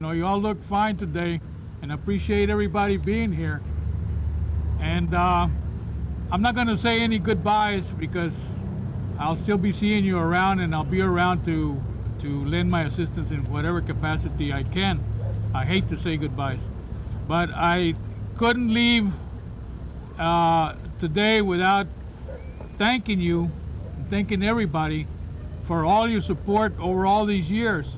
You all look fine today, and appreciate everybody being here. And I'm not going to say any goodbyes because I'll still be seeing you around, and I'll be around to lend my assistance in whatever capacity I can. I hate to say goodbyes, but I couldn't leave today without thanking you, thanking everybody for all your support over all these years.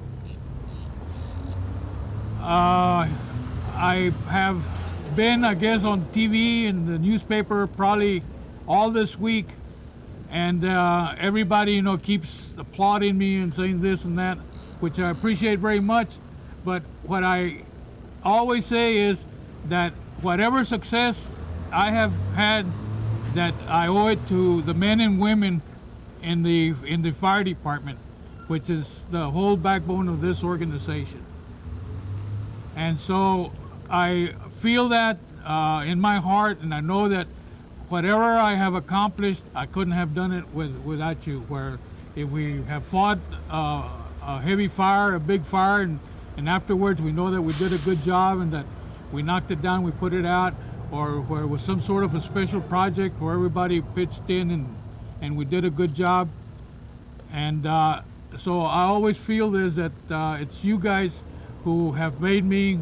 I have been, I guess, on TV and the newspaper probably all this week, and everybody, keeps applauding me and saying this and that, which I appreciate very much. But what I always say is that whatever success I have had, that I owe it to the men and women in the fire department, which is the whole backbone of this organization. And so I feel that in my heart, and I know that whatever I have accomplished, I couldn't have done it without you. Where if we have fought a heavy fire, a big fire, and afterwards we know that we did a good job and that we knocked it down, we put it out, or where it was some sort of a special project where everybody pitched in and we did a good job. And so I always feel this, that it's you guys who have made me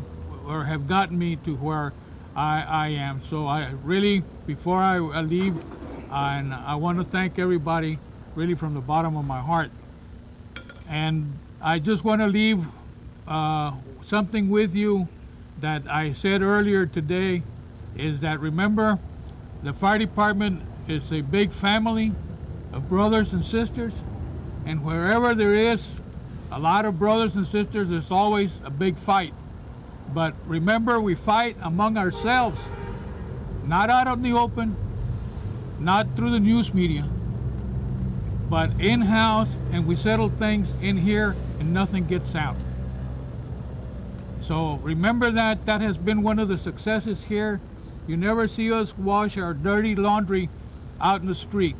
or have gotten me to where I am. So I really, before I leave, and I want to thank everybody really from the bottom of my heart. And I just want to leave something with you that I said earlier today, is that remember, the fire department is a big family of brothers and sisters, and wherever there is a lot of brothers and sisters, there's always a big fight. But remember, we fight among ourselves, not out in the open, not through the news media, but in-house, and we settle things in here and nothing gets out. So remember that has been one of the successes here. You never see us wash our dirty laundry out in the street.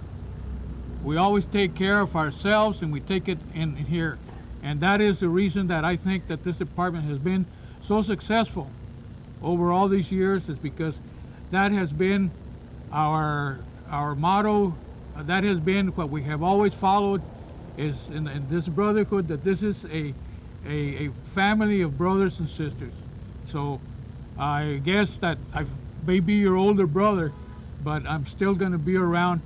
We always take care of ourselves and we take it in here. And that is the reason that I think that this department has been so successful over all these years, is because that has been our motto. That has been what we have always followed, is in this brotherhood, that this is a family of brothers and sisters. So I guess that I may be your older brother, but I'm still going to be around,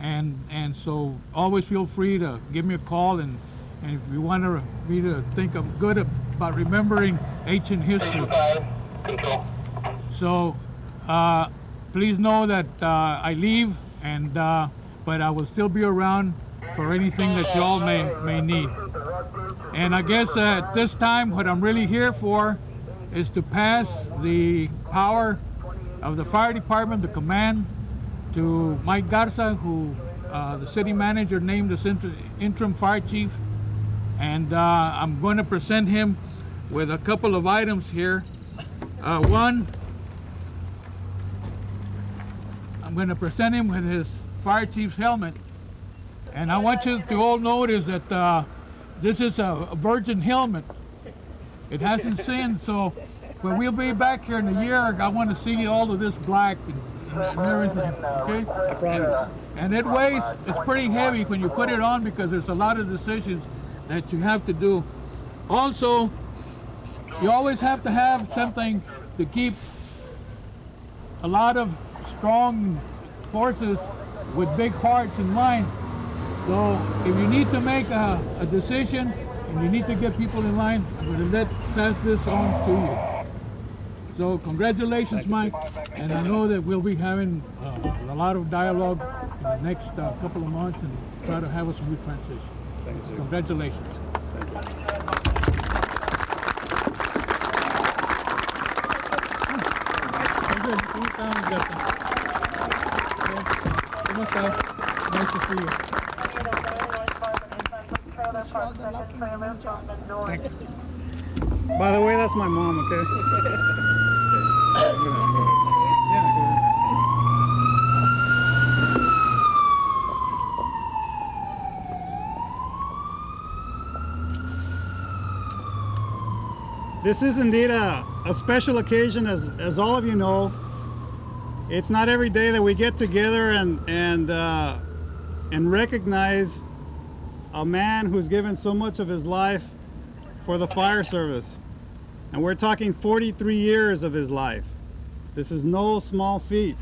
and so always feel free to give me a call, and if you want me to think of good about remembering ancient history. So please know that I leave, and but I will still be around for anything that you all may need. And I guess at this time, what I'm really here for is to pass the power of the fire department, the command, to Mike Garza, who the city manager named as interim fire chief. And I'm going to present him with a couple of items here. One, I'm going to present him with his fire chief's helmet. And I want you to all notice that this is a virgin helmet. It hasn't sinned, so when we'll be back here in a year, I want to see all of this black and everything, okay? I promise. And it weighs, it's pretty heavy when you put it on, because there's a lot of decisions that you have to do. Also, you always have to have something to keep a lot of strong forces with big hearts in line. So if you need to make a decision and you need to get people in line, I'm going to pass this on to you. So congratulations, Mike, and I know that we'll be having a lot of dialogue in the next couple of months and try to have a smooth transition. Thank you. Congratulations. ¿Cómo estás? Nice to see you. Thank you. By the way, that's my mom, okay? Yeah, go ahead. This is indeed a special occasion, as all of you know. It's not every day that we get together and recognize a man who's given so much of his life for the fire service. And we're talking 43 years of his life. This is no small feat.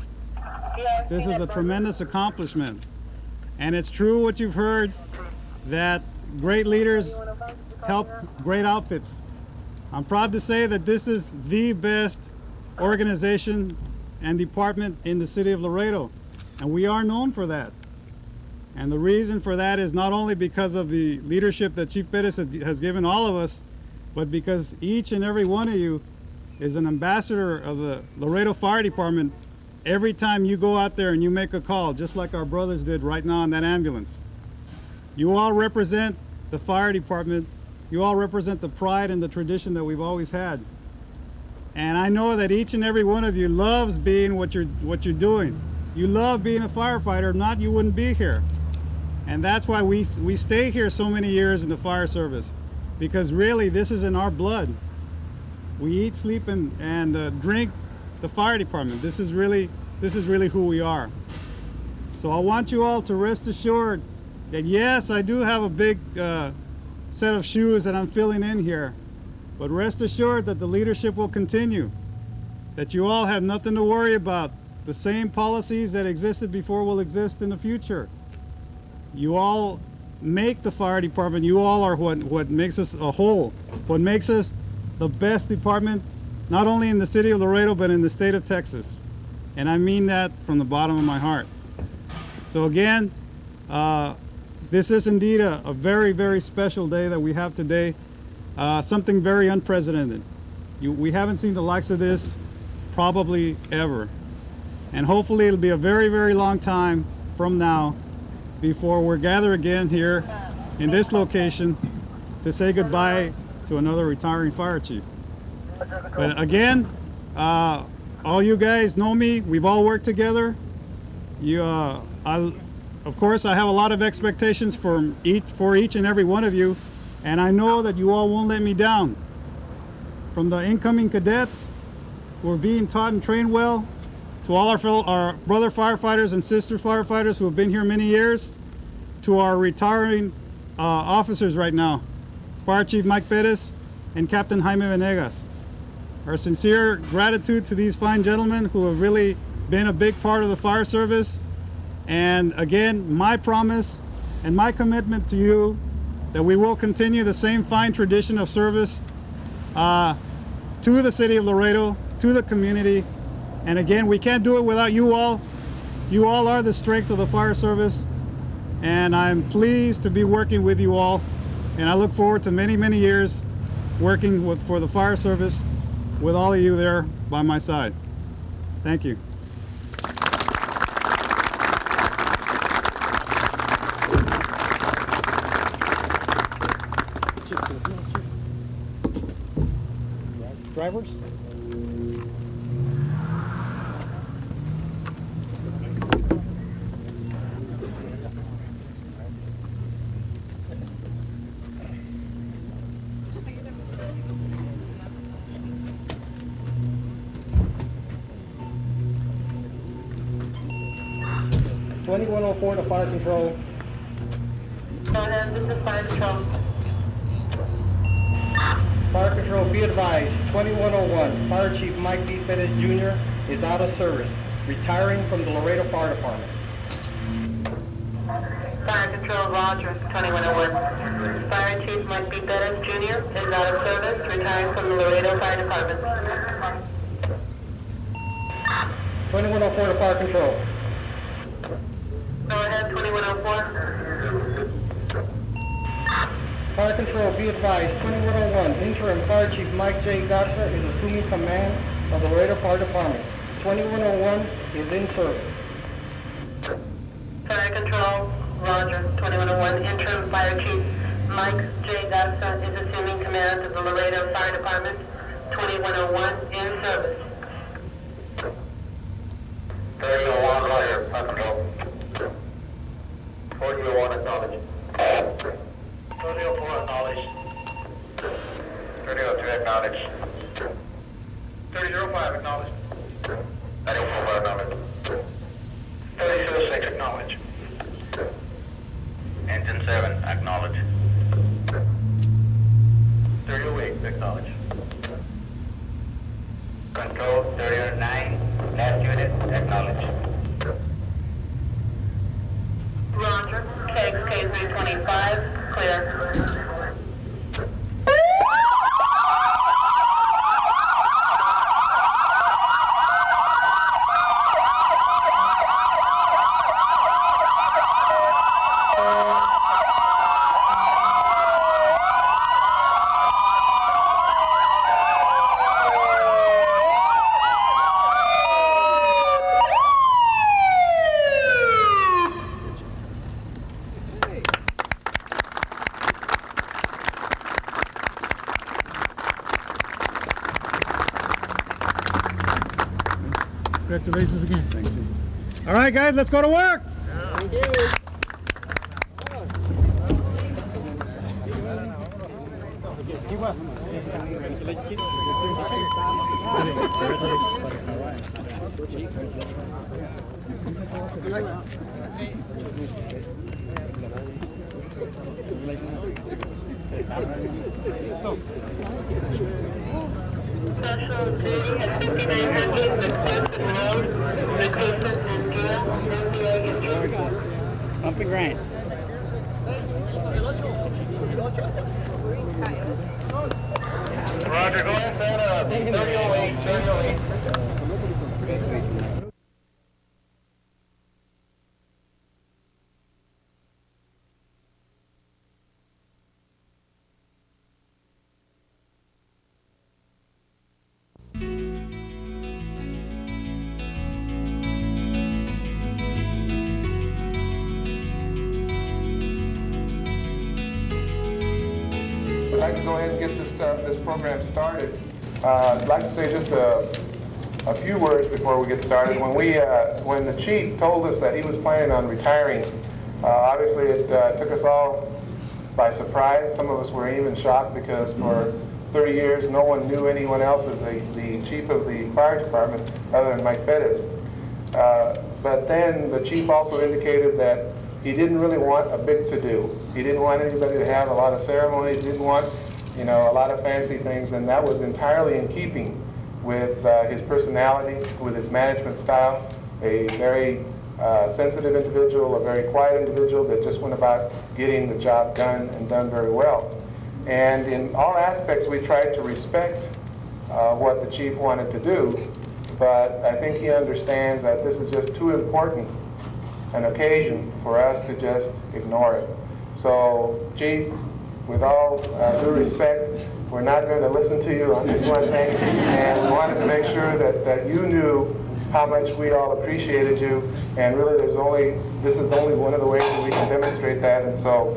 This is a tremendous accomplishment. And it's true what you've heard, that great leaders help great outfits. I'm proud to say that this is the best organization and department in the city of Laredo, and we are known for that. And the reason for that is not only because of the leadership that Chief Perez has given all of us, but because each and every one of you is an ambassador of the Laredo Fire Department every time you go out there and you make a call, just like our brothers did right now in that ambulance. You all represent the fire department. You all represent the pride and the tradition that we've always had. And I know that each and every one of you loves being what you're doing. You love being a firefighter. If not, you wouldn't be here. And that's why we stay here so many years in the fire service, because really this is in our blood. We eat, sleep, and drink the fire department. This is really who we are. So I want you all to rest assured that yes, I do have a big set of shoes that I'm filling in here, but rest assured that the leadership will continue, that you all have nothing to worry about. The same policies that existed before will exist in the future. You all make the fire department. You all are what makes us a whole, what makes us the best department, not only in the city of Laredo, but in the state of Texas. And I mean that from the bottom of my heart. So again, this is indeed a very, very special day that we have today. Something very unprecedented. We haven't seen the likes of this probably ever. And hopefully it'll be a very, very long time from now before we're gathered again here in this location to say goodbye to another retiring fire chief. But again, all you guys know me. We've all worked together. Of course, I have a lot of expectations for each and every one of you, and I know that you all won't let me down. From the incoming cadets who are being taught and trained well, to all our brother firefighters and sister firefighters who have been here many years, to our retiring officers right now, Fire Chief Mike Perez and Captain Jaime Venegas. Our sincere gratitude to these fine gentlemen who have really been a big part of the fire service. And again, my promise and my commitment to you that we will continue the same fine tradition of service to the city of Laredo, to the community. And again, we can't do it without you all. You all are the strength of the fire service. And I'm pleased to be working with you all. And I look forward to many, many years working for the fire service with all of you there by my side. Thank you. Drivers? .2104 to fire control. Go ahead, this is fire control. Fire control, be advised, 2101, Fire Chief Mike D. Perez Jr. is out of service, retiring from the Laredo Fire Department. Fire control, Roger, 2101. Fire Chief Mike D. Perez Jr. is out of service, retiring from the Laredo Fire Department. 2104 to fire control. Go ahead, 2104. Fire control, be advised, 2101, interim Fire Chief Mike J. Garza is assuming command of the Laredo Fire Department. 2101 is in service. Fire control, Roger, 2101. Interim Fire Chief Mike J. Garza is assuming command of the Laredo Fire Department. 2101 in service. 3001 fire control. 4001 acknowledged. 4004 acknowledged. 3002 acknowledged. 3005 acknowledged. 3045 acknowledged. 3006 acknowledged. Engine 7 acknowledged. 3008 acknowledged. Control 3009, last unit acknowledged. Roger. KXK325, clear. Congratulations again. Thank you. All right, guys, let's go to work. Thank you. Special duty at 5900 Wisconsin Road, replacement and gas, MBA injured. Pumping Grant. Roger, go ahead, 3008, 3008. I'd like to go ahead and get this program started. I'd like to say just a few words before we get started. When the chief told us that he was planning on retiring, obviously it took us all by surprise. Some of us were even shocked because for 30 years no one knew anyone else as the chief of the fire department other than Mike Perez. But then the chief also indicated that he didn't really want a big to-do. He didn't want anybody to have a lot of ceremonies, didn't want, a lot of fancy things, and that was entirely in keeping with his personality, with his management style, a very sensitive individual, a very quiet individual that just went about getting the job done and done very well. And in all aspects, we tried to respect what the chief wanted to do, but I think he understands that this is just too important an occasion for us to just ignore it. So, Chief, with all due respect, we're not going to listen to you on this one thing, and we wanted to make sure that you knew how much we all appreciated you, and really this is only one of the ways that we can demonstrate that, and so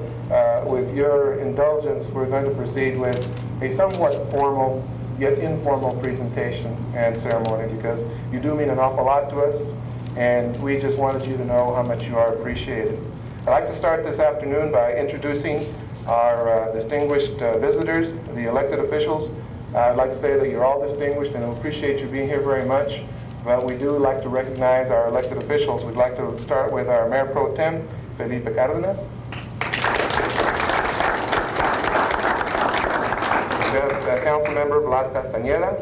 with your indulgence, we're going to proceed with a somewhat formal yet informal presentation and ceremony, because you do mean an awful lot to us, and we just wanted you to know how much you are appreciated. I'd like to start this afternoon by introducing our distinguished visitors, the elected officials. I'd like to say that you're all distinguished and appreciate you being here very much, but we do like to recognize our elected officials. We'd like to start with our Mayor Pro Tem, Felipe Cárdenas. We have Council Member Blas Castañeda.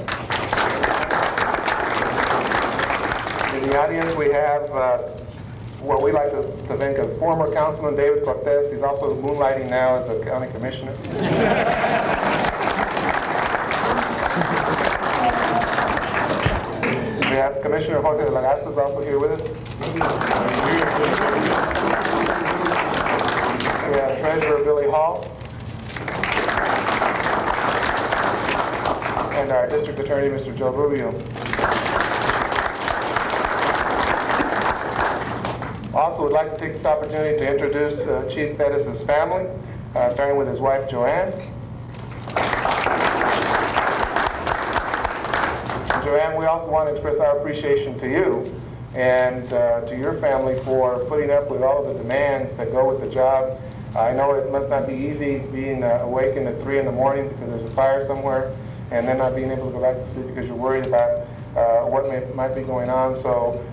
In the audience, we have what we like to think of former Councilman David Cortez. He's also moonlighting now as a county commissioner. We have Commissioner Jorge de la Garza is also here with us. We have Treasurer Billy Hall. And our District Attorney, Mr. Joe Rubio. Also would like to take this opportunity to introduce Chief Perez's family, starting with his wife, Joanne. Joanne, we also want to express our appreciation to you and to your family for putting up with all of the demands that go with the job I know it must not be easy being awakened at 3 in the morning because there's a fire somewhere, and then not being able to go back to sleep because you're worried about what might be going on. So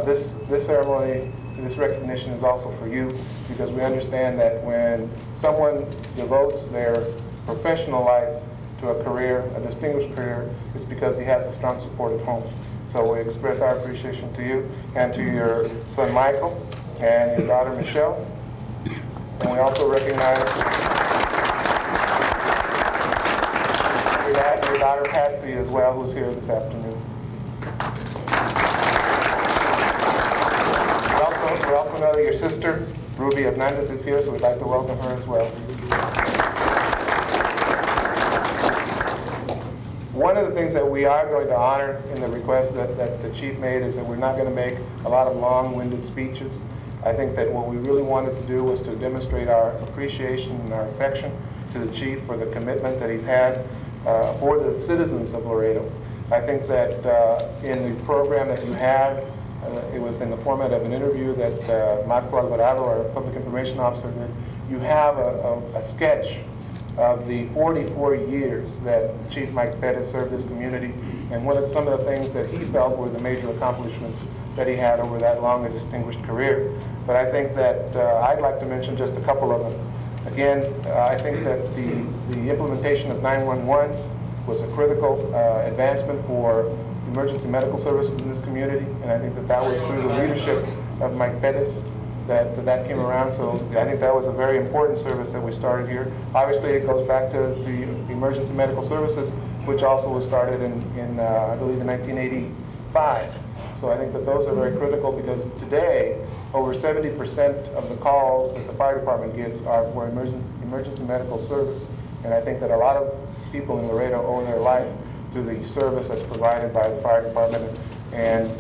this ceremony, this recognition is also for you, because we understand that when someone devotes their professional life to a career, a distinguished career, it's because he has a strong support at home. So we express our appreciation to you and to your son Michael and your daughter Michelle. And we also recognize your daughter Patsy as well, who's here this afternoon. We also know that your sister, Ruby Hernandez, is here, so we'd like to welcome her as well. One of the things that we are going to honor in the request that the chief made is that we're not going to make a lot of long-winded speeches. I think that what we really wanted to do was to demonstrate our appreciation and our affection to the chief for the commitment that he's had for the citizens of Laredo. I think that in the program that you have, it was in the format of an interview that Marco Alvarado, our public information officer, did. You have a sketch of the 44 years that Chief Mike Perez served this community, and what are some of the things that he felt were the major accomplishments that he had over that long and distinguished career. But I think that I'd like to mention just a couple of them. Again, I think that the implementation of 911 was a critical advancement for emergency medical services in this community, and I think that that was through the leadership of Mike Perez that came around. So I think that was a very important service that we started here. Obviously, it goes back to the emergency medical services, which also was started in I believe in 1985. So I think that those are very critical, because today, over 70% of the calls that the fire department gets are for emergency medical service. And I think that a lot of people in Laredo owe their life to the service that's provided by the fire department, and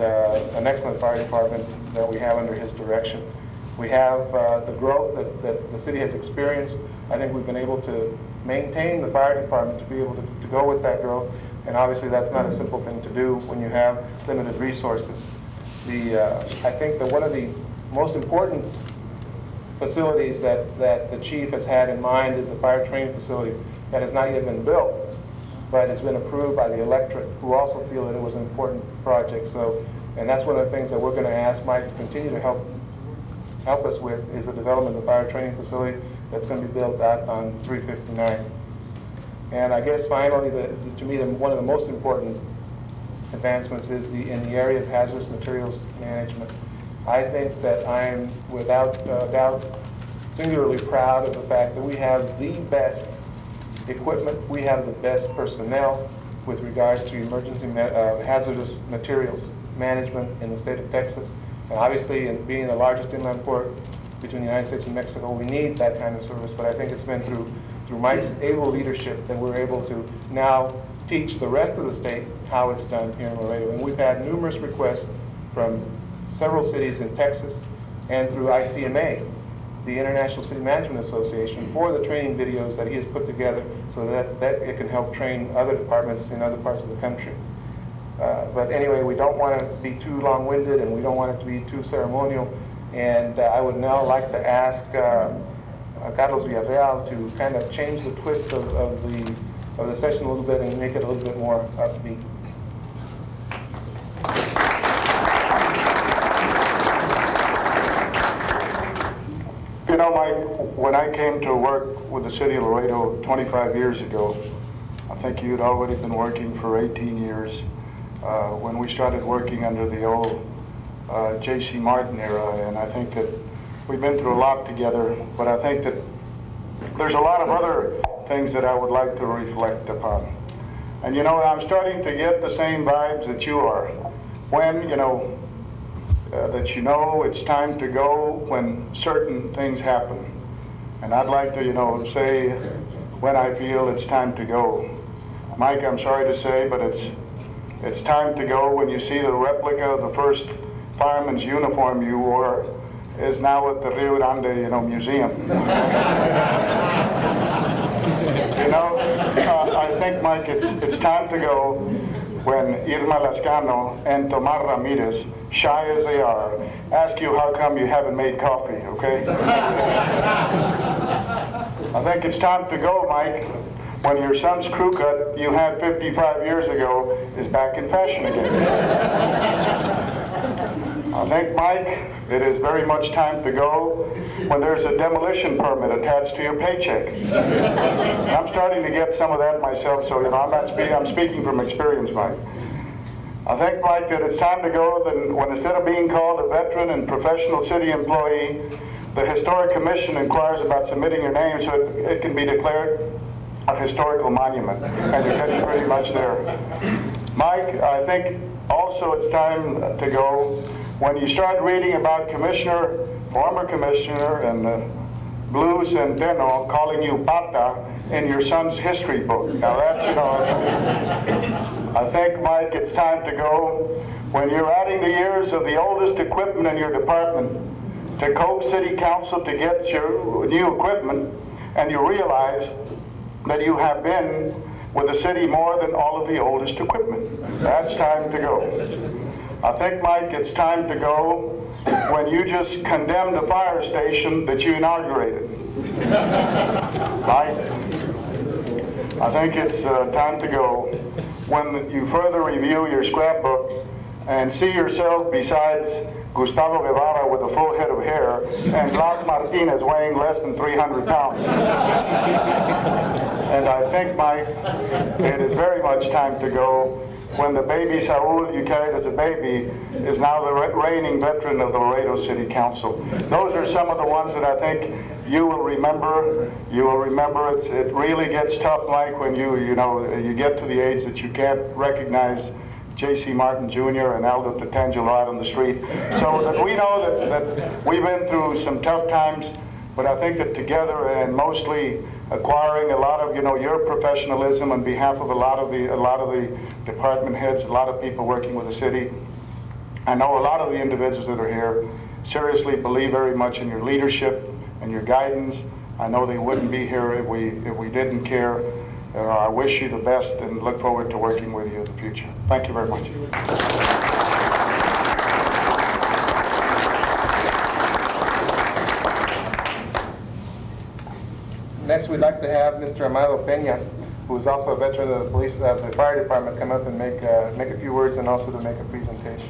an excellent fire department that we have under his direction. We have the growth that the city has experienced. I think we've been able to maintain the fire department to be able to go with that growth. And obviously that's not a simple thing to do when you have limited resources. I think that one of the most important facilities that the chief has had in mind is a fire training facility that has not yet been built, but has been approved by the electorate, who also feel that it was an important project. So, and that's one of the things that we're going to ask Mike to continue to help us with, is the development of the fire training facility that's going to be built out on 359. And I guess finally, to me, one of the most important advancements is in the area of hazardous materials management. I think that I'm, without doubt, singularly proud of the fact that we have the best equipment, we have the best personnel with regards to emergency hazardous materials management in the state of Texas. And obviously, in being the largest inland port between the United States and Mexico, we need that kind of service. But I think it's been through Mike's able leadership that we're able to now teach the rest of the state how it's done here in Laredo. And we've had numerous requests from several cities in Texas and through ICMA, the International City Management Association, for the training videos that he has put together so that it can help train other departments in other parts of the country. But anyway, we don't want to be too long-winded, and we don't want it to be too ceremonial. And I would now like to ask Carlos Villarreal to kind of change the twist of the session a little bit and make it a little bit more upbeat. You know, Mike, when I came to work with the city of Laredo 25 years ago, I think you'd already been working for 18 years. When we started working under the old J.C. Martin era, and I think that we've been through a lot together, but I think that there's a lot of other things that I would like to reflect upon. And you know, I'm starting to get the same vibes that you are. When, that it's time to go when certain things happen. And I'd like to, say when I feel it's time to go. Mike, I'm sorry to say, but it's time to go when you see the replica of the first fireman's uniform you wore is now at the Rio Grande, museum. I think, Mike, it's time to go when Irma Lascano and Tomar Ramirez, shy as they are, ask you how come you haven't made coffee, okay? I think it's time to go, Mike, when your son's crew cut you had 55 years ago is back in fashion again. I think, Mike, it is very much time to go when there's a demolition permit attached to your paycheck. I'm starting to get some of that myself, so I'm speaking from experience, Mike. I think, Mike, that it's time to go when instead of being called a veteran and professional city employee, the Historic Commission inquires about submitting your name so it can be declared a historical monument, and you're getting pretty much there. Mike, I think also it's time to go when you start reading about former commissioner, and Blue Centeno calling you Pata in your son's history book. Now that's, I think, Mike, it's time to go when you're adding the years of the oldest equipment in your department to coax City Council to get your new equipment, and you realize that you have been with the city more than all of the oldest equipment. That's time to go. I think, Mike, it's time to go when you just condemned the fire station that you inaugurated. Mike, I think it's time to go when you further review your scrapbook and see yourself besides Gustavo Guevara with a full head of hair and Blas Martinez weighing less than 300 pounds. And I think, Mike, it is very much time to go when the baby Saul you carried as a baby is now the reigning veteran of the Laredo City Council. Those are some of the ones that I think you will remember. You will remember it really gets tough, Mike, when you get to the age that you can't recognize J.C. Martin Jr. and Aldo Tatangelo out on the street. So that we know that we've been through some tough times, but I think that together and mostly acquiring a lot of your professionalism on behalf of a lot of the department heads, a lot of people working with the city. I know a lot of the individuals that are here seriously believe very much in your leadership and your guidance. I know they wouldn't be here if we didn't care. I wish you the best and look forward to working with you in the future. Thank you very much. Next, we'd like to have Mr. Amado Peña, who is also a veteran of the fire department, come up and make a few words and also to make a presentation.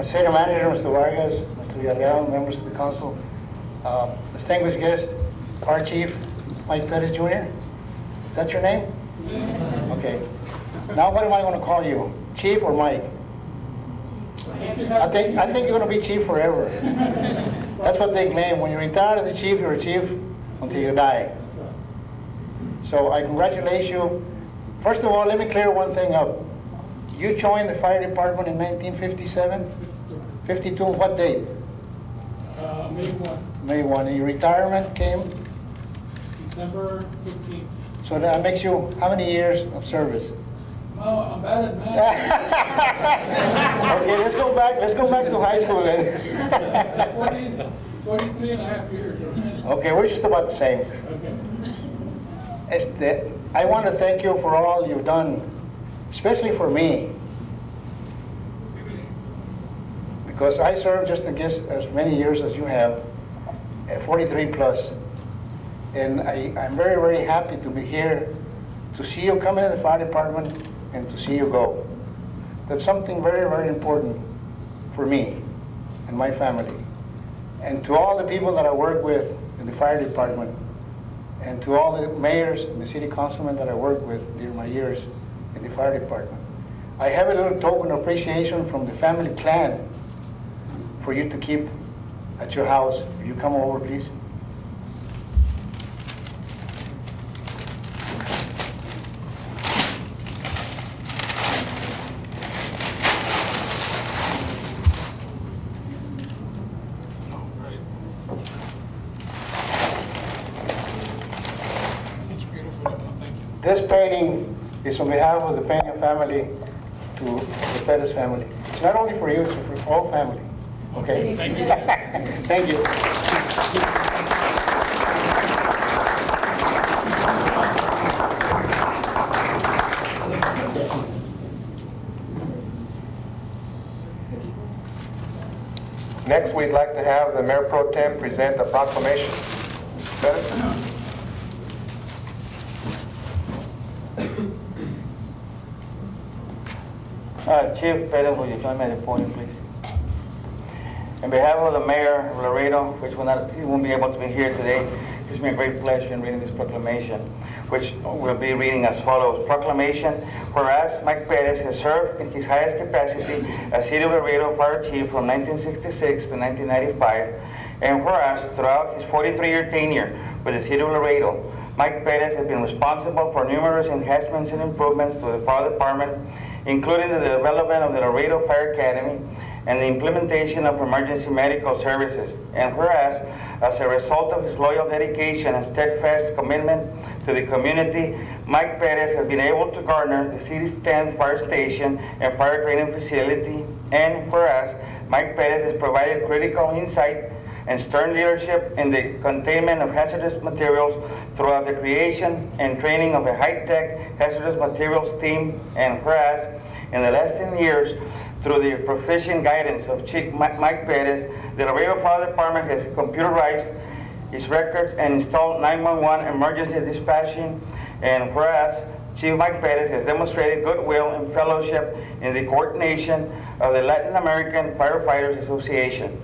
City Manager, Mr. Vargas, Mr. Villarreal, members of the council, distinguished guest, Fire Chief Mike Perez Jr. Is that your name? Okay. Now what am I going to call you? Chief or Mike? I think you're going to be chief forever. That's what they claim. When you retire as a chief, you're a chief until you die. So I congratulate you. First of all, let me clear one thing up. You joined the fire department in 1957? 52, what date? May 1. May 1. And your retirement came? December 15th. So that makes you how many years of service? Oh, I'm bad at math. Okay, let's go back to high school then. 43 and a half years. Okay, we're just about the same. Okay. I want to thank you for all you've done, especially for me. Because I served just as many years as you have, 43 plus. And I'm very, very happy to be here to see you come into the fire department and to see you go. That's something very, very important for me and my family. And to all the people that I work with in the fire department, and to all the mayors and the city councilmen that I worked with during my years in the fire department. I have a little token of appreciation from the family clan for you to keep at your house. Will you come over, please? This painting is on behalf of the Peña family to the Perez family. It's not only for you, it's for all family. Okay? Thank you. Thank you. Next, we'd like to have the Mayor Pro Tem present the proclamation. Perez? Chief Perez, will you join me at the podium, please? On behalf of the Mayor of Laredo, he won't be able to be here today, it gives me a great pleasure in reading this proclamation, which we'll be reading as follows. Proclamation, whereas Mike Perez has served in his highest capacity as City of Laredo Fire Chief from 1966 to 1995, and whereas throughout his 43-year tenure with the City of Laredo, Mike Perez has been responsible for numerous enhancements and improvements to the fire department, including the development of the Laredo Fire Academy and the implementation of emergency medical services. And whereas, as a result of his loyal dedication and steadfast commitment to the community, Mike Perez has been able to garner the city's 10th fire station and fire training facility. And whereas, Mike Perez has provided critical insight and stern leadership in the containment of hazardous materials throughout the creation and training of a high-tech hazardous materials team. And whereas, in the last 10 years, through the proficient guidance of Chief Mike Perez, the Laredo Fire Department has computerized its records and installed 911 emergency dispatching. And whereas, Chief Mike Perez has demonstrated goodwill and fellowship in the coordination of the Latin American Firefighters Association,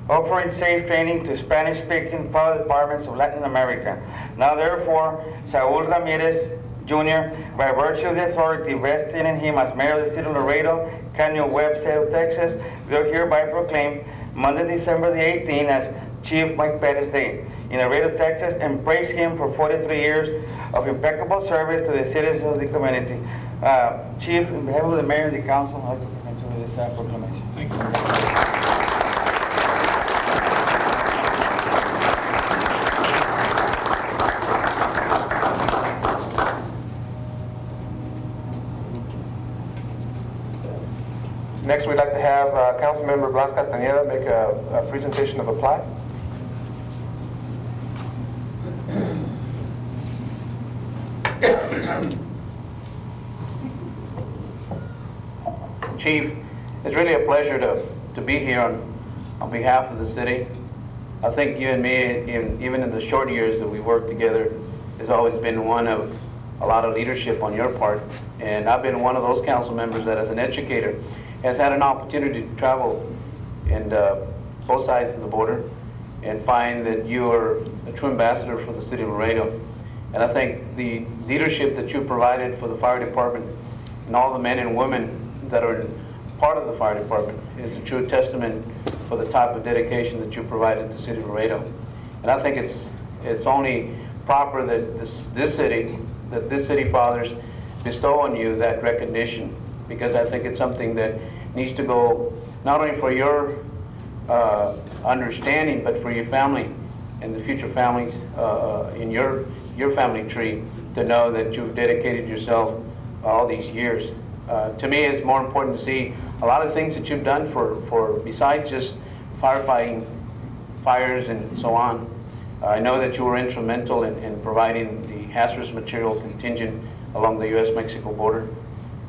offering safe training to Spanish-speaking fire departments of Latin America. Now therefore, Saul Ramirez Jr., by virtue of the authority vested in him as Mayor of the City of Laredo, Canyon Webb, State of Texas, do hereby proclaim Monday, December the 18th as Chief Mike Perez Day in Laredo, Texas, and praise him for 43 years of impeccable service to the citizens of the community. Chief, on behalf of the Mayor and the Council, I'd like to present you with this proclamation. Thank you. Next, we'd like to have Councilmember Blas Castañeda make a presentation of a plaque. Chief, it's really a pleasure to be here on behalf of the city. I think you and me, even in the short years that we worked together, has always been one of a lot of leadership on your part. And I've been one of those council members that, as an educator, has had an opportunity to travel in both sides of the border and find that you are a true ambassador for the city of Laredo. And I think the leadership that you provided for the fire department and all the men and women that are part of the fire department is a true testament for the type of dedication that you provided to the city of Laredo. And I think it's only proper that this city fathers bestow on you that recognition, because I think it's something that needs to go not only for your understanding, but for your family and the future families in your family tree, to know that you've dedicated yourself all these years. To me, it's more important to see a lot of things that you've done for besides just firefighting fires and so on. I know that you were instrumental in providing the hazardous material contingent along the U.S.-Mexico border.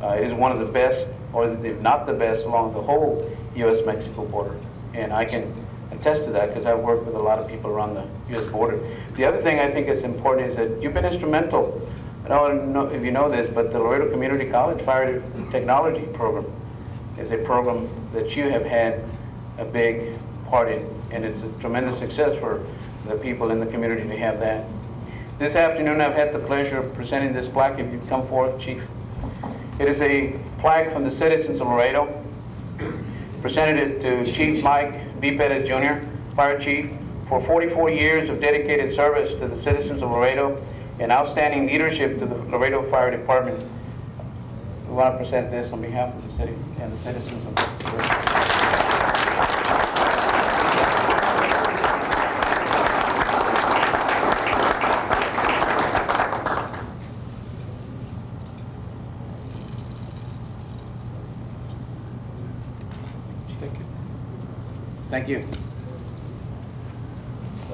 It is one of the best, or if not the best, along the whole U.S.-Mexico border. And I can attest to that because I've worked with a lot of people around the U.S. border. The other thing I think is important is that you've been instrumental. I don't know if you know this, but the Laredo Community College Fire Technology Program is a program that you have had a big part in, and it's a tremendous success for the people in the community to have that. This afternoon, I've had the pleasure of presenting this plaque. If you'd come forth, Chief. It is a plaque from the citizens of Laredo. Presented it to Chief Mike B. Perez Jr., Fire Chief, for 44 years of dedicated service to the citizens of Laredo and outstanding leadership to the Laredo Fire Department. We want to present this on behalf of the city and the citizens of Laredo. Thank you.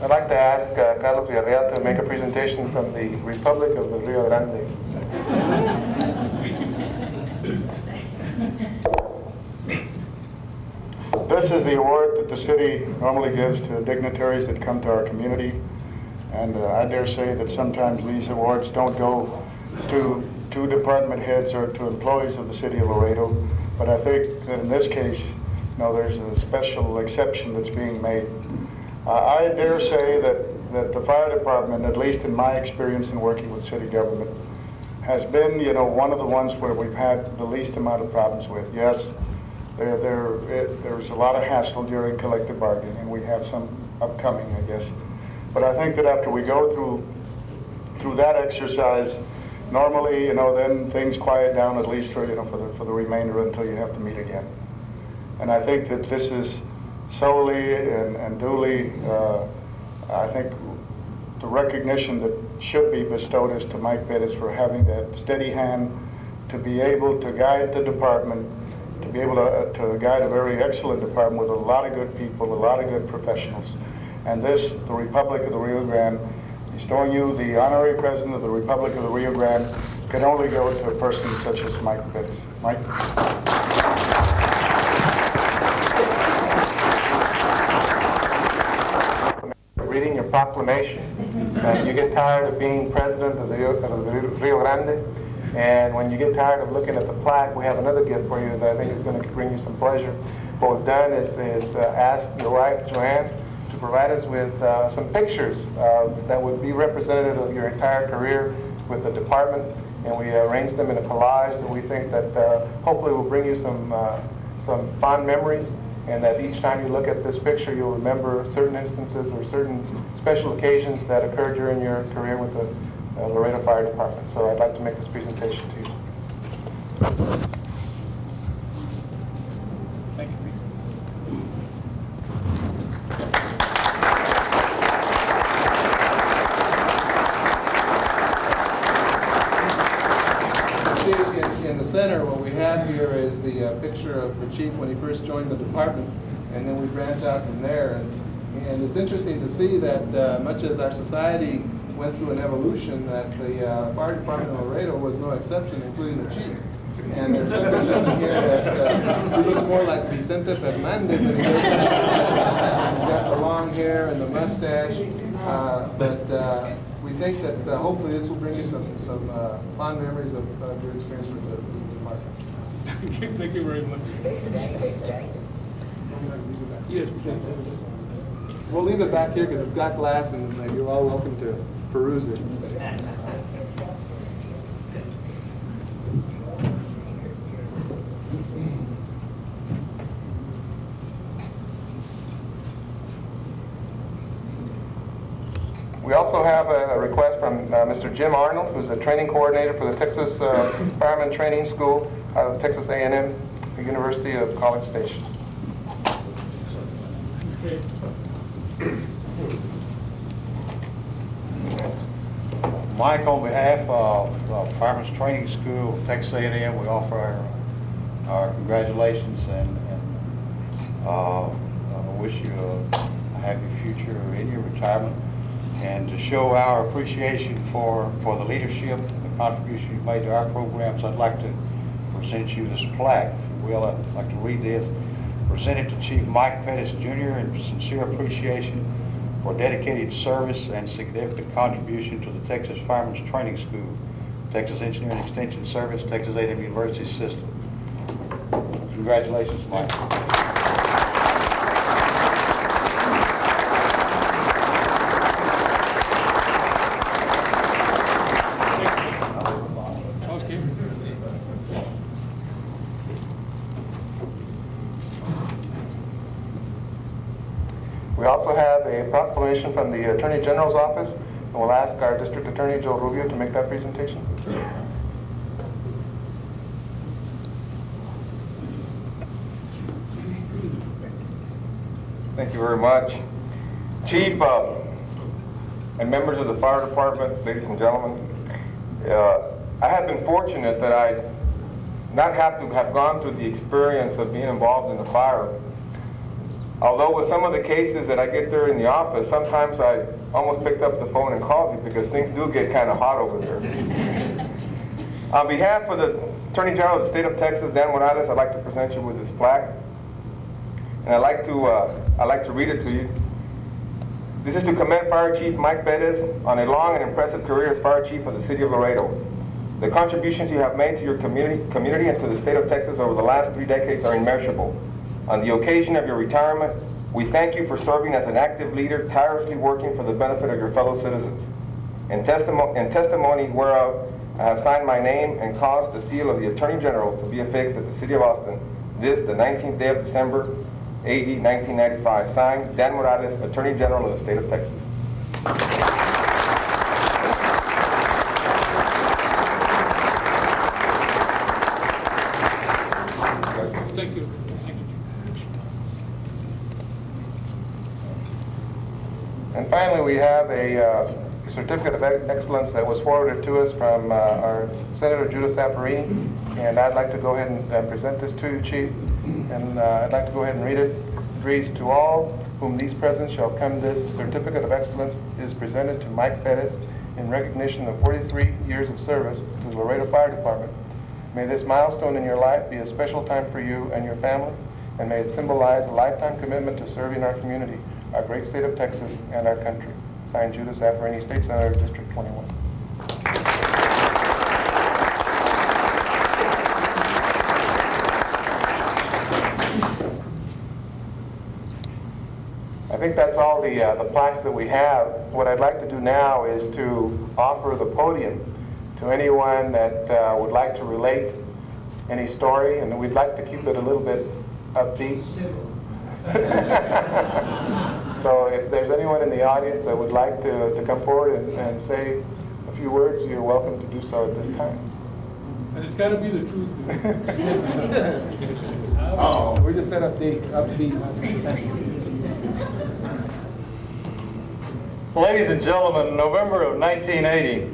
I'd like to ask Carlos Villarreal to make a presentation from the Republic of the Rio Grande. This is the award that the city normally gives to dignitaries that come to our community. And I dare say that sometimes these awards don't go to department heads or to employees of the city of Laredo. But I think that in this case, there's a special exception that's being made. I dare say that the fire department, at least in my experience in working with city government, has been, one of the ones where we've had the least amount of problems with. Yes, there's a lot of hassle during collective bargaining, and we have some upcoming, I guess. But I think that after we go through that exercise, normally, then things quiet down, at least for the remainder until you have to meet again. And I think that this is solely and duly, I think, the recognition that should be bestowed is to Mike Perez for having that steady hand to be able to guide the department, to be able to guide a very excellent department with a lot of good people, a lot of good professionals. And this, the Republic of the Rio Grande, bestowing you the honorary president of the Republic of the Rio Grande, can only go to a person such as Mike Perez. Mike? Reading your proclamation. You get tired of being president of the Rio Grande, and when you get tired of looking at the plaque, we have another gift for you that I think is going to bring you some pleasure. What we've done is ask your wife, Joanne, to provide us with some pictures that would be representative of your entire career with the department, and we arranged them in a collage that we think that hopefully will bring you some fond memories, and that each time you look at this picture, you'll remember certain instances or certain special occasions that occurred during your career with the Laredo Fire Department. So I'd like to make this presentation to you. Thank you. In the center, what we have here is the picture of the chief when he first joined the department, and then we branch out from there. And it's interesting to see that much as our society went through an evolution, that the fire department of Laredo was no exception, including the chief. And there's some pictures in here that he looks more like Vicente Fernandez than he does. He's got the long hair and the mustache, but we think that hopefully this will bring you some fond memories of your experience with the department. Thank you very much. Yes. We'll leave it back here because it's got glass, and you're all welcome to peruse it. We also have a request from Mr. Jim Arnold, who's a training coordinator for the Texas Fireman Training School out of Texas A&M, the University of College Station. Mike, on behalf of Fireman's Training School, Texas A&M, we offer our congratulations and wish you a happy future in your retirement. And to show our appreciation for the leadership and the contribution you've made to our programs, I'd like to present you this plaque. If you will, I'd like to read this. Presented to Chief Mike Perez Jr. in sincere appreciation for dedicated service and significant contribution to the Texas Fireman's Training School, Texas Engineering Extension Service, Texas A&M University System. Congratulations, Mike. We also have a proclamation from the Attorney General's office, and we'll ask our District Attorney, Joe Rubio, to make that presentation. Thank you very much. Chief and members of the fire department, ladies and gentlemen, I have been fortunate that I not have to have gone through the experience of being involved in the fire Although with some of the cases that I get there in the office, sometimes I almost picked up the phone and called you because things do get kind of hot over there. On behalf of the Attorney General of the State of Texas, Dan Morales, I'd like to present you with this plaque. And I'd like to read it to you. This is to commend Fire Chief Mike Perez on a long and impressive career as Fire Chief of the City of Laredo. The contributions you have made to your community and to the state of Texas over the last 3 decades are immeasurable. On the occasion of your retirement, we thank you for serving as an active leader, tirelessly working for the benefit of your fellow citizens. In testimony whereof, I have signed my name and caused the seal of the Attorney General to be affixed at the City of Austin, this, the 19th day of December, AD 1995. Signed, Dan Morales, Attorney General of the State of Texas. Thank you. And finally, we have a certificate of excellence that was forwarded to us from our Senator Judah Safarini, and I'd like to go ahead and present this to you, Chief. And I'd like to go ahead and read it. It reads, "To all whom these presents shall come, this certificate of excellence is presented to Mike Perez in recognition of 43 years of service to the Laredo Fire Department. May this milestone in your life be a special time for you and your family, and may it symbolize a lifetime commitment to serving our community, our great state of Texas, and our country." Signed, Judah Safarini, State Senator, District 21. I think that's all the plaques that we have. What I'd like to do now is to offer the podium to anyone that would like to relate any story, and we'd like to keep it a little bit upbeat. So if there's anyone in the audience that would like to come forward and say a few words, you're welcome to do so at this time. And it's got to be the truth. Oh, we just said upbeat. Ladies and gentlemen, in November of 1980,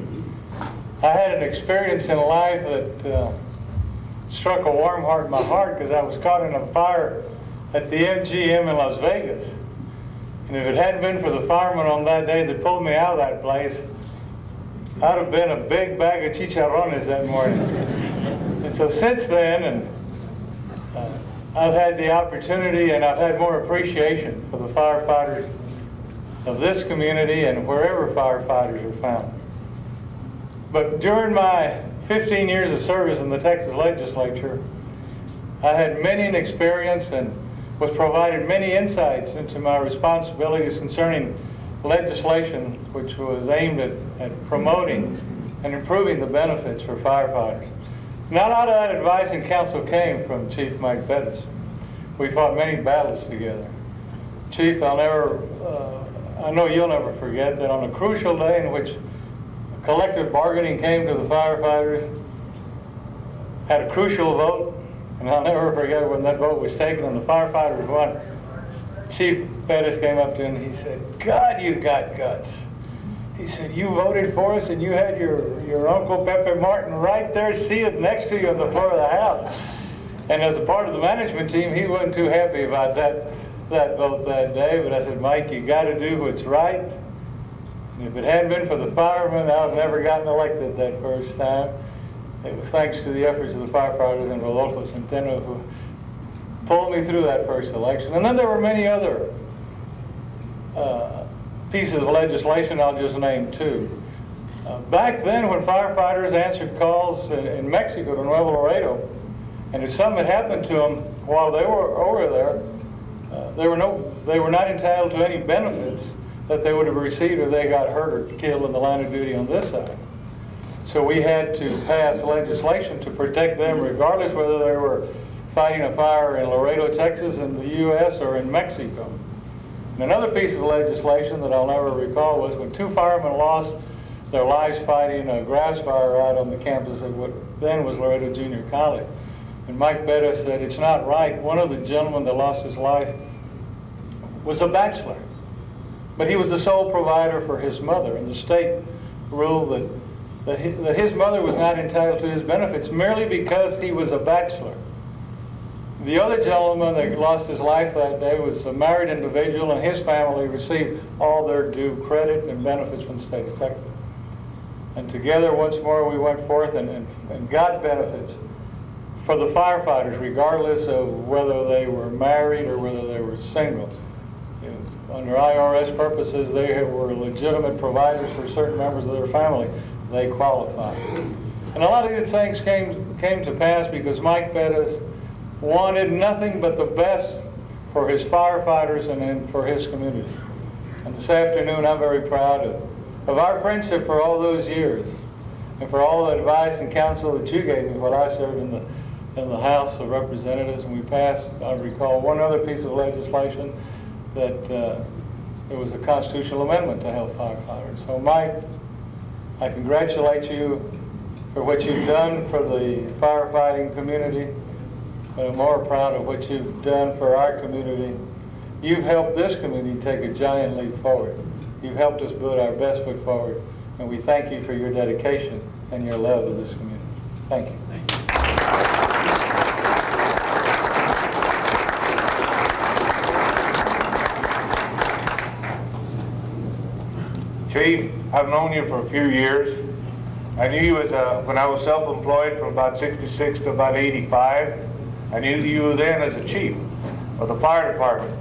I had an experience in life that struck a warm heart in my heart because I was caught in a fire at the MGM in Las Vegas. And if it hadn't been for the firemen on that day that pulled me out of that place, I'd have been a big bag of chicharrones that morning. And so since then, and I've had the opportunity and I've had more appreciation for the firefighters of this community and wherever firefighters are found. But during my 15 years of service in the Texas legislature, I had many an experience and was provided many insights into my responsibilities concerning legislation which was aimed at promoting and improving the benefits for firefighters. Now, a lot of that advice and counsel came from Chief Mike Perez. We fought many battles together. Chief, I know you'll never forget that on a crucial day in which collective bargaining came to the firefighters, had a crucial vote, and I'll never forget when that vote was taken and the firefighters won. Chief Perez came up to him and he said, "God, you got guts." He said, "You voted for us and you had your Uncle Pepe Martin right there seated next to you on the floor of the house." And as a part of the management team, he wasn't too happy about that vote that day, but I said, "Mike, you got to do what's right. And if it hadn't been for the firemen, I would have never gotten elected that first time." It was thanks to the efforts of the firefighters and Rodolfo Centeno who pulled me through that first election. And then there were many other pieces of legislation. I'll just name two. Back then, when firefighters answered calls in Mexico to Nuevo Laredo, and if something had happened to them while they were over there, they were not entitled to any benefits that they would have received if they got hurt or killed in the line of duty on this side. So we had to pass legislation to protect them regardless whether they were fighting a fire in Laredo, Texas, in the U.S. or in Mexico. And another piece of legislation that I'll never recall was when two firemen lost their lives fighting a grass fire out on the campus of what then was Laredo Junior College. And Mike Perez said, "It's not right." One of the gentlemen that lost his life was a bachelor, but he was the sole provider for his mother, and the state ruled that his mother was not entitled to his benefits merely because he was a bachelor. The other gentleman that lost his life that day was a married individual, and his family received all their due credit and benefits from the state of Texas. And together, once more, we went forth and got benefits for the firefighters, regardless of whether they were married or whether they were single. Under IRS purposes, they were legitimate providers for certain members of their family. They qualified. And a lot of these things came to pass because Mike Perez wanted nothing but the best for his firefighters and for his community. And this afternoon, I'm very proud of our friendship for all those years and for all the advice and counsel that you gave me while I served in the House of Representatives. And we passed, I recall, one other piece of legislation that it was a constitutional amendment to help firefighters. So Mike, I congratulate you for what you've done for the firefighting community, but I'm more proud of what you've done for our community. You've helped this community take a giant leap forward. You've helped us put our best foot forward, and we thank you for your dedication and your love of this community. Thank you. Thank you. Chief, I've known you for a few years. I knew you when I was self-employed from about 66 to about 85. I knew you then as a chief of the fire department.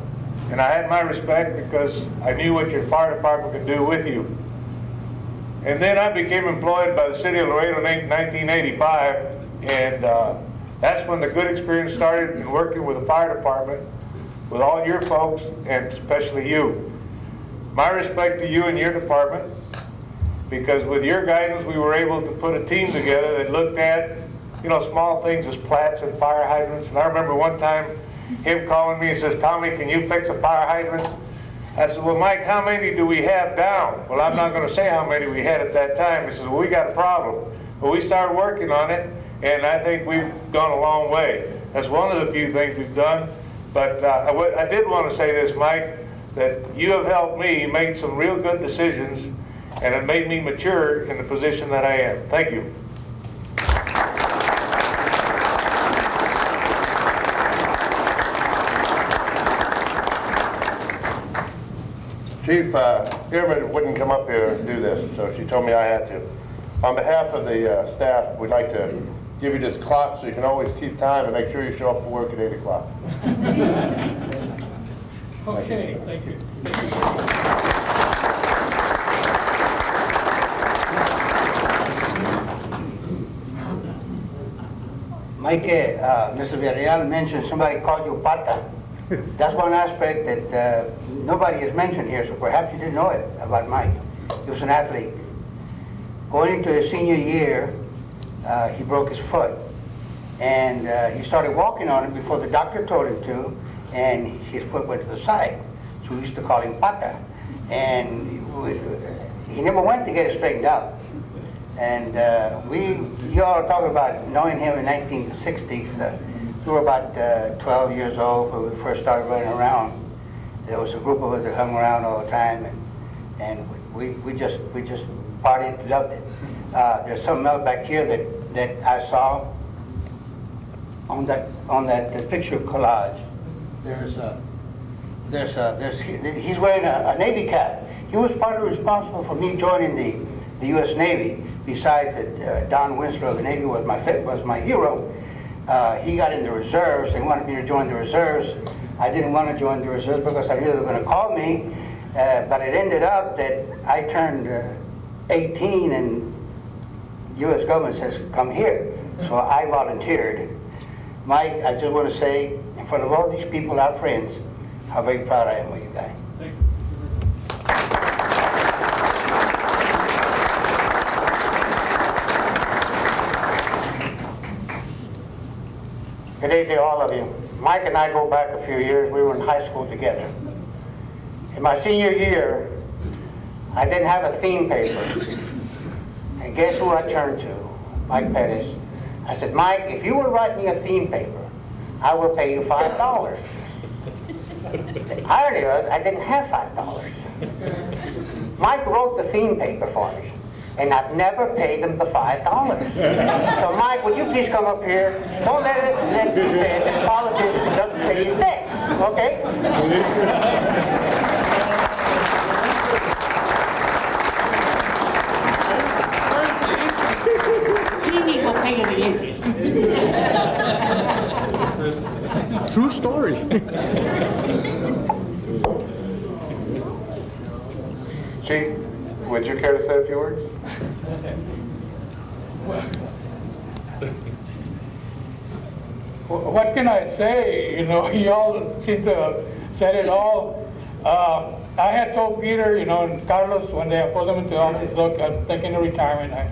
And I had my respect because I knew what your fire department could do with you. And then I became employed by the city of Laredo in 1985, and that's when the good experience started in working with the fire department, with all your folks, and especially you. My respect to you and your department, because with your guidance we were able to put a team together that looked at, small things as plats and fire hydrants. And I remember one time him calling me and says, "Tommy, can you fix a fire hydrant?" I said, "Well, Mike, how many do we have down?" Well, I'm not going to say how many we had at that time. He says, "Well, we got a problem." Well, we started working on it, and I think we've gone a long way. That's one of the few things we've done. But I did want to say this, Mike, that you have helped me make some real good decisions, and it made me mature in the position that I am. Thank you. Chief, Irma wouldn't come up here and do this, so she told me I had to. On behalf of the staff, we'd like to give you this clock so you can always keep time and make sure you show up for work at 8 o'clock. Okay, thank you. Mike, Mr. Villarreal mentioned somebody called you Pata. That's one aspect that nobody has mentioned here, so perhaps you didn't know it about Mike. He was an athlete. Going into his senior year, he broke his foot. And he started walking on it before the doctor told him to, and his foot went to the side. So we used to call him Pata. And he never went to get it straightened out. And you all are talking about knowing him in 1960s. We were about 12 years old when we first started running around. There was a group of us that hung around all the time, and we just partied, loved it. There's something else back here that I saw on that picture collage. He's wearing a Navy cap. He was partly responsible for me joining the U.S. Navy. Besides that, Don Winslow of the Navy was my hero. He got in the reserves. They wanted me to join the reserves. I didn't want to join the reserves because I knew they were going to call me. But it ended up that I turned 18 and U.S. government says, "Come here." So I volunteered. Mike, I just want to say, in front of all these people, our friends, how very proud I am of you guys. Thank you. Good day to all of you. Mike and I go back a few years. We were in high school together. In my senior year, I didn't have a theme paper. And guess who I turned to? Mike Perez. I said, "Mike, if you will write me a theme paper, I will pay you $5. The irony was, I didn't have $5. Mike wrote the theme paper for me. and I've never paid them the $5. So Mike, would you please come up here? Don't let it be said that politicians doesn't pay his debts, okay? TV will pay you the interest. True story. Chief, would you care to say a few words? What can I say? You know, you all seem to have said it all. I had told Peter, you know, and Carlos, when they put them into office, look, I'm thinking of retirement. I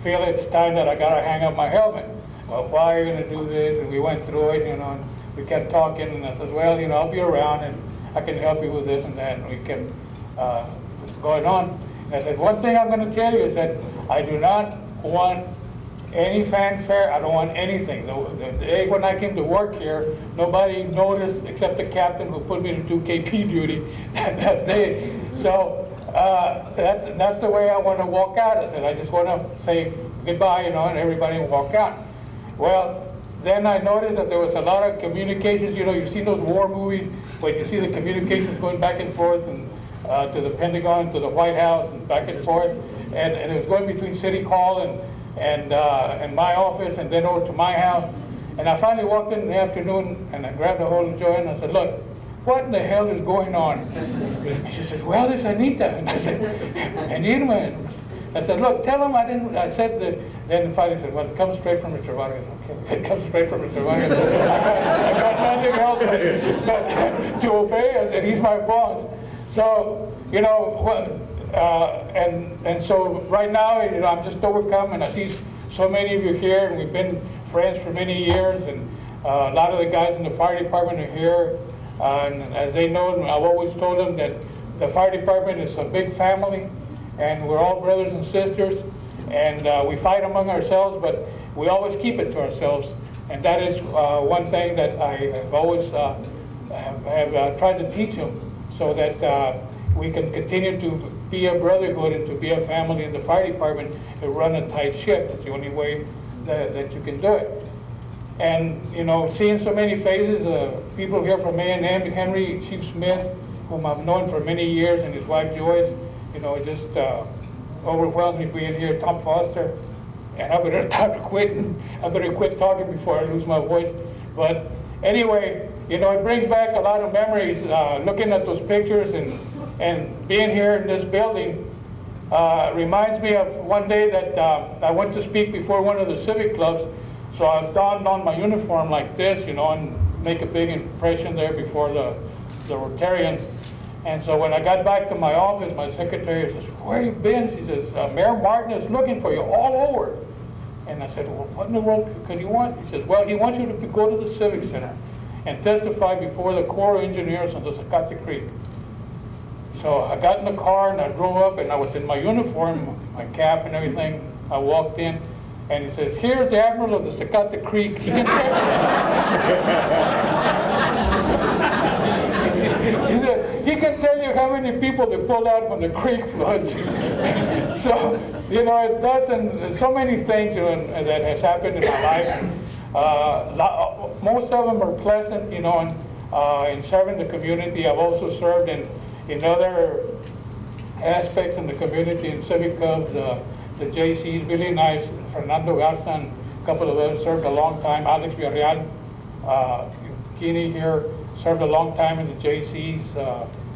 feel it's time that I got to hang up my helmet. Well, why are you going to do this? And we went through it, you know, and we kept talking, and I said, well, you know, I'll be around, and I can help you with this and that, and we kept just going on. And I said, one thing I'm going to tell you is that I do not want any fanfare. I don't want anything. The day when I came to work here, nobody noticed except the captain who put me to do KP duty that day. So that's the way I want to walk out. I said, I just want to say goodbye, you know, and everybody walk out. Well, then I noticed that there was a lot of communications. You know, you've seen those war movies when you see the communications going back and forth and to the Pentagon, to the White House, and back and forth. And it was going between City Hall and my office, and then over to my house. And I finally walked in the afternoon, and I grabbed a hold of Joy, and I said, look, what in the hell is going on? And she said, well, it's Anita. And I said, Anita? I said, look, tell him I didn't, I said that. Then finally said, well, it comes straight from Mr. Vargas. Okay, if it comes straight from Mr. Vargas, I got nothing else but to obey. I said, he's my boss. So, you know, and so right now, you know, I'm just overcome, and I see so many of you here, and we've been friends for many years, and a lot of the guys in the fire department are here, and as they know, I've always told them that the fire department is a big family, and we're all brothers and sisters, and we fight among ourselves, but we always keep it to ourselves, and that is one thing that I have always have tried to teach them, so that we can continue to be a brotherhood and to be a family in the fire department and run a tight ship. That's the only way that you can do it. And, you know, seeing so many faces, people here from A&M, Henry, Chief Smith, whom I've known for many years, and his wife Joyce, you know, it just overwhelmed me being here. Tom Foster, and I better time to quit, and I better quit talking before I lose my voice. But anyway, you know, it brings back a lot of memories, looking at those pictures and being here in this building. Reminds me of one day that I went to speak before one of the civic clubs, so I donned on my uniform like this, you know, and make a big impression there before the Rotarians. And so when I got back to my office, my secretary says, where you been? She says, Mayor Martin is looking for you all over. And I said, well, what in the world could you want? He says, well, he wants you to go to the Civic Center and testify before the Corps of Engineers on the Zacate Creek. So I got in the car and I drove up, and I was in my uniform, my cap and everything. I walked in, and he says, here's the Admiral of the Zacate Creek. He can tell you. He said, he can tell you how many people they pulled out when the creek floods. So, you know, it does, and so many things, you know, that has happened in my life. Most of them are pleasant, you know, and in serving the community. I've also served in other aspects in the community, in civic clubs, the JCs, really nice. Fernando Garza and a couple of others served a long time. Alex Villarreal, Kini here, served a long time in the JCs,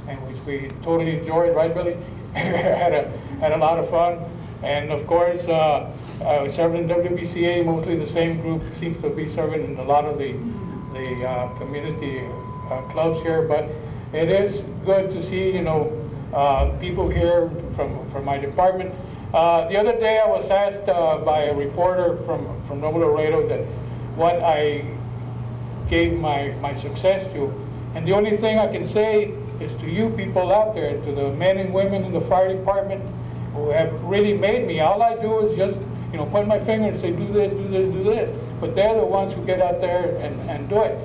and we totally enjoyed, right, Billy? had a lot of fun. And of course, I served in WBCA, mostly the same group seems to be serving in a lot of the community clubs here, but it is good to see, you know, people here from my department. The other day I was asked by a reporter from Laredo that what I gave my success to. And the only thing I can say is to you people out there, to the men and women in the fire department who have really made me. All I do is just, you know, point my finger and say, do this, do this, do this. But they're the ones who get out there and do it.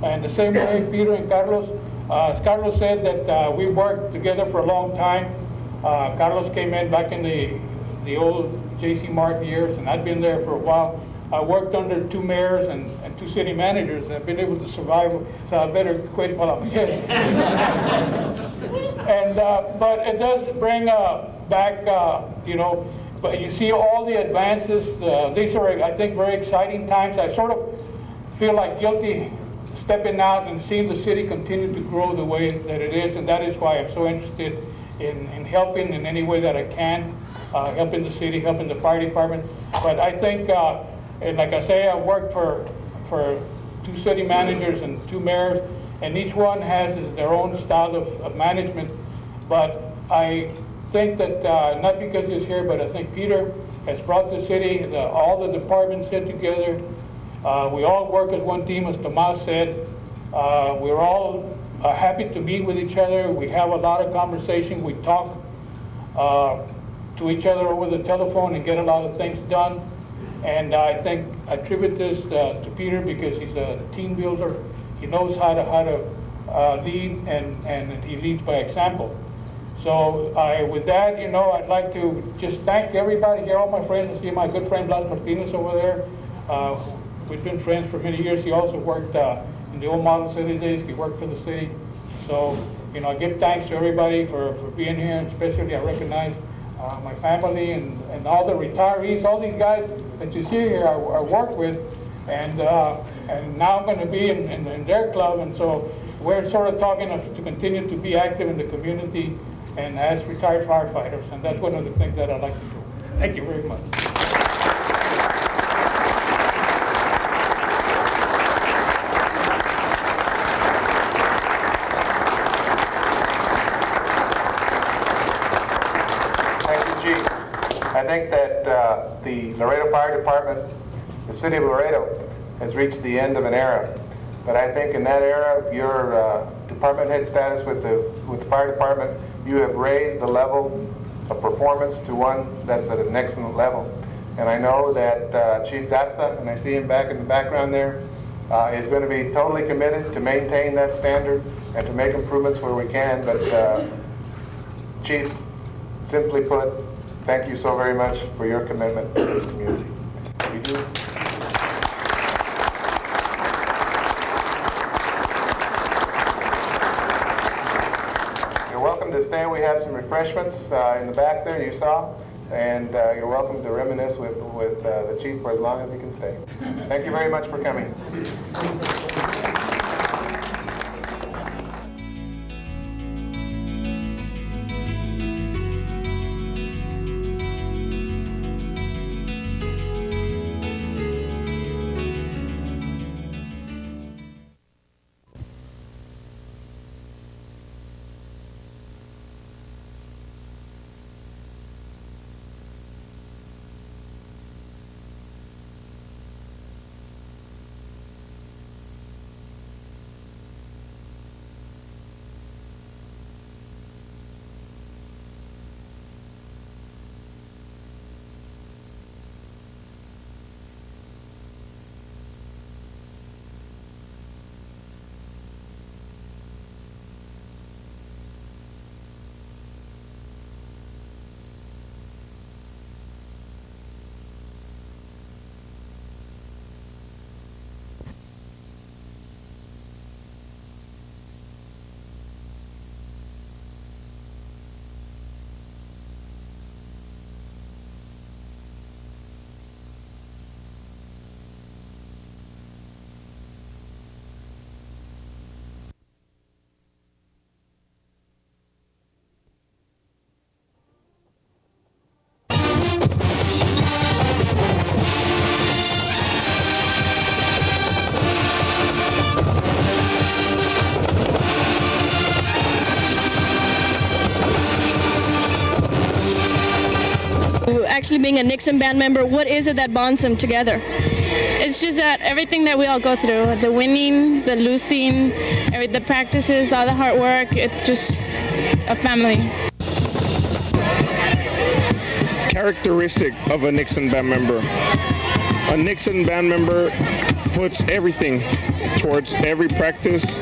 And the same way, Peter and Carlos. Carlos said that we worked together for a long time. Carlos came in back in the the old J.C. Martin years, and I've been there for a while. I worked under 2 mayors and 2 city managers, and I've been able to survive, so I better quit while I'm here. And, but it does bring back, but you see all the advances. These are, I think, very exciting times. I sort of feel like guilty stepping out and seeing the city continue to grow the way that it is, and that is why I'm so interested in helping in any way that I can, helping the city, helping the fire department. But I think, and like I say, I worked for 2 city managers and 2 mayors, and each one has their own style of management. But I think that, not because he's here, but I think Peter has brought the city, all the departments in together. We all work as one team, as Tomas said. We're all happy to meet with each other. We have a lot of conversation. We talk to each other over the telephone and get a lot of things done. And I think I attribute this to Peter because he's a team builder. He knows how to lead, and he leads by example. So with that, I'd like to just thank everybody here, all my friends. I see my good friend Blas Martinez over there. We've been friends for many years. He also worked in the old model city days. He worked for the city. So, I give thanks to everybody for being here, and especially I recognize my family and all the retirees, all these guys that you see here I work with, and now I'm going to be in their club, and so we're sort of talking to continue to be active in the community and as retired firefighters, and that's one of the things that I'd like to do. Thank you very much. I think that the Laredo Fire Department, the city of Laredo, has reached the end of an era. But I think in that era, your department head status with the fire department, you have raised the level of performance to one that's at an excellent level. And I know that Chief Gatsa, and I see him back in the background there, is going to be totally committed to maintain that standard and to make improvements where we can. But Chief, simply put, thank you so very much for your commitment to this community. We do. You're welcome to stay. We have some refreshments in the back there, you saw. And you're welcome to reminisce with the chief for as long as he can stay. Thank you very much for coming. Actually being a Nixon band member, what is it that bonds them together? It's just that everything that we all go through, the winning, the losing, the practices, all the hard work, it's just a family. Characteristic of a Nixon band member. A Nixon band member puts everything towards every practice,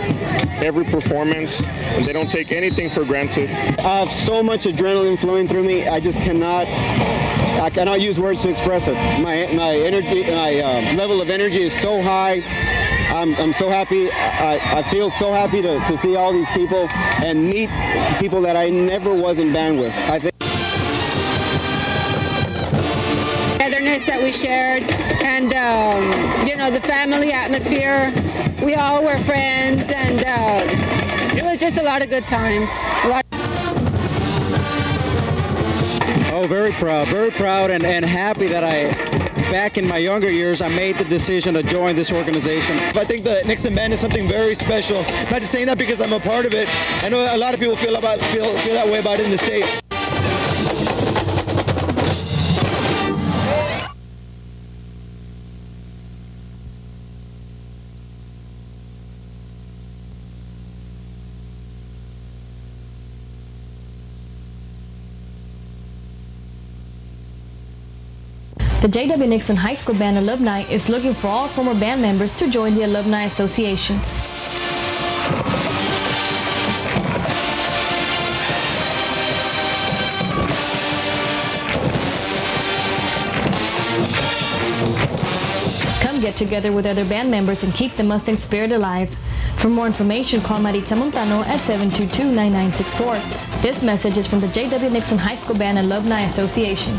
every performance, and they don't take anything for granted. I have so much adrenaline flowing through me. I cannot use words to express it. My energy, my level of energy is so high. I'm so happy. I feel so happy to see all these people and meet people that I never was in band with. I think togetherness that we shared, and the family atmosphere. We all were friends, and it was just a lot of good times. Oh, very proud and happy that back in my younger years, I made the decision to join this organization. I think the Nixon Band is something very special. I'm not just saying that because I'm a part of it. I know a lot of people feel that way about it in the state. The J.W. Nixon High School Band alumni is looking for all former band members to join the Alumni Association. Come get together with other band members and keep the Mustang spirit alive. For more information, call Maritza Montano at 722-9964. This message is from the J.W. Nixon High School Band Alumni Association.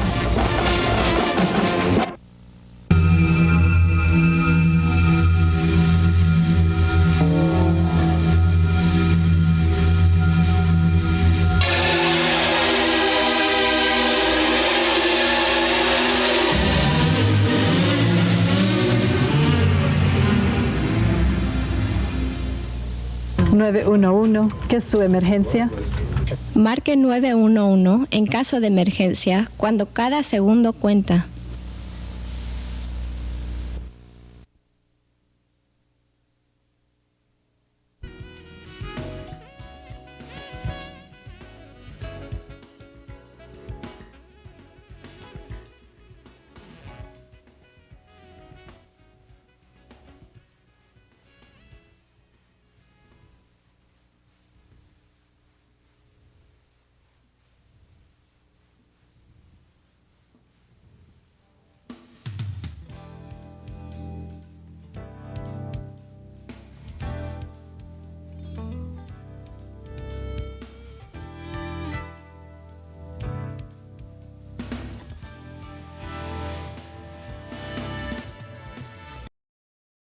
¿Qué es su emergencia? Marque 911 en caso de emergencia cuando cada segundo cuenta.